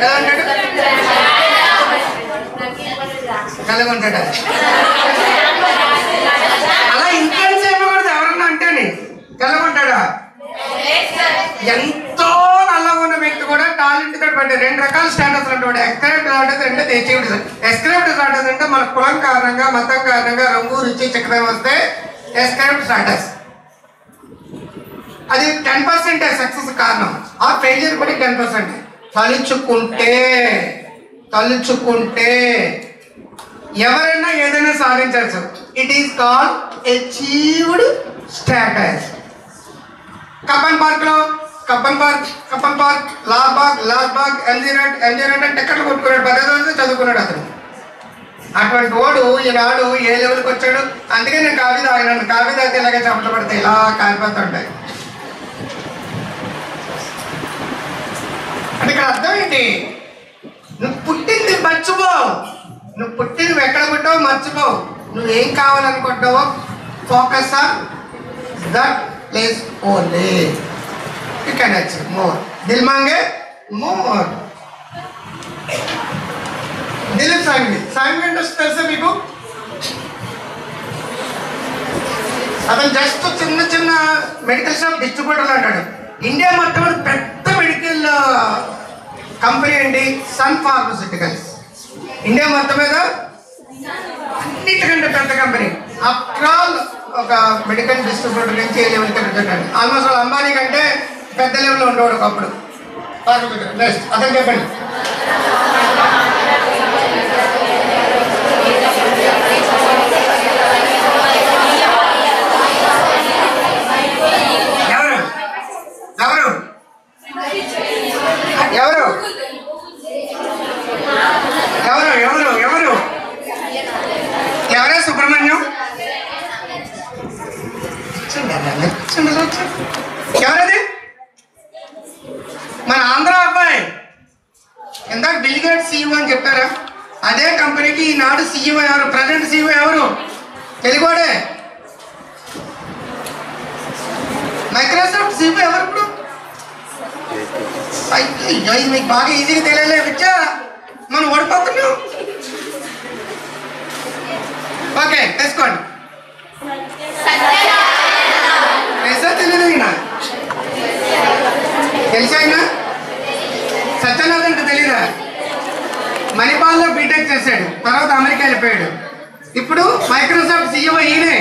ఎలా ఉంటాడు? కళ్ళకుంటాడా? అలా ఇన్ఫ్లుయెన్స్ చేయకూడదు ఎవరన్నా అంటేనే. కళ్ళకుంటాడా? ఎంతో నల్లగా ఉన్న వ్యక్తి కూడా టాలెంట్ తోటి పడ్డాడు. 2 రకాల స్టాండర్డ్స్ ఉంటాడు. ఎస్క్రైబ్డ్ స్టాండర్డ్స్ అంటే అచీవ్డ్. ఎస్క్రైబ్డ్ స్టాండర్డ్స్ అంటే మన కులం కారణంగా, మతం కారణంగా, రంగు, రుచి, చక్రం వస్తే ఎస్క్రైబ్డ్ స్టాండర్డ్స్. అది 10% సక్సెస్ కారణం. ఆ ఫెయిలియర్ కూడా 10%. తలుచుకుంటే ఎవరైనా ఏదైనా సాధించవచ్చు. It is called achieved status. Cubbon park, Lalbagh, MG road టికెట్లు కొట్టుకున్నాడు. 10వ తరగతి చదువుకున్నాడు అతను. అటువంటి వాడు ఈనాడు ఏ లెవెల్కి వచ్చాడు. అందుకే నేను కాఫీ తాగినాను. కాఫీ తాగితే ఇలాగే చెమటలు పడతాయి, ఇలా కాలిపోతుంటాయి. అంటే ఇక్కడ అర్థం ఏంటి? నువ్వు పుట్టింది మర్చిపో. నువ్వు పుట్టింది ఎక్కడ పుట్టావో మర్చిపో. నువ్వేం కావాలనుకుంటావో focus on that place only. You can achieve more. दिल मांगे more. దిలీప్ సాంఘి ఇండస్ట్రీ తెలుసా మీకు? అతను జస్ట్ చిన్న మెడికల్ షాప్ డిస్ట్రిబ్యూటర్లు అంటాడు. ఇండియా మొత్తం పెద్ద మెడికల్ కంపెనీ అండి సన్ ఫార్మస్యూటికల్స్. ఇండియా మొత్తం మీద అన్నిటికంటే పెద్ద కంపెనీ. ఆఫ్టర్ ఆల్ ఒక మెడికల్ డిస్ట్రిబ్యూటర్ నుంచి ఏ లెవెల్కి వెళ్తున్నాడు. ఆల్మోస్ట్ వాళ్ళు అంబానీ కంటే పెద్ద లెవెల్లో ఉండేవాడు ఒకప్పుడు. నెక్స్ట్ అతను చెప్పండి. ఎవరే సుబ్రహ్మణ్యం? ఎవరది? మన ఆంధ్ర అబ్బాయి. ఇందాక బిల్ గేట్స్ సీఈఓ అని చెప్పారా? అదే కంపెనీకి ఈనాడు సీఈఓ ఎవరు? ప్రజెంట్ సీఈఓ ఎవరు? తెలుగువాడే. మైక్రోసాఫ్ట్ సీఈఓ ఎవరు ఇప్పుడు? ఇది మీకు బాగా ఈజీగా తెలియలే విచ్చా, మనం ఓడిపోతున్నాం. ఓకే వేసుకోండి. తెలుసా తెలియదు? ఈయన తెలుసా? ఆయన సత్యనాథ్ అంటే తెలీదా? మణిపాల్లో బీటెక్ చేశాడు, తర్వాత అమెరికా వెళ్ళిపోయాడు. ఇప్పుడు మైక్రోసాఫ్ట్ సీఈఓ ఈయనే.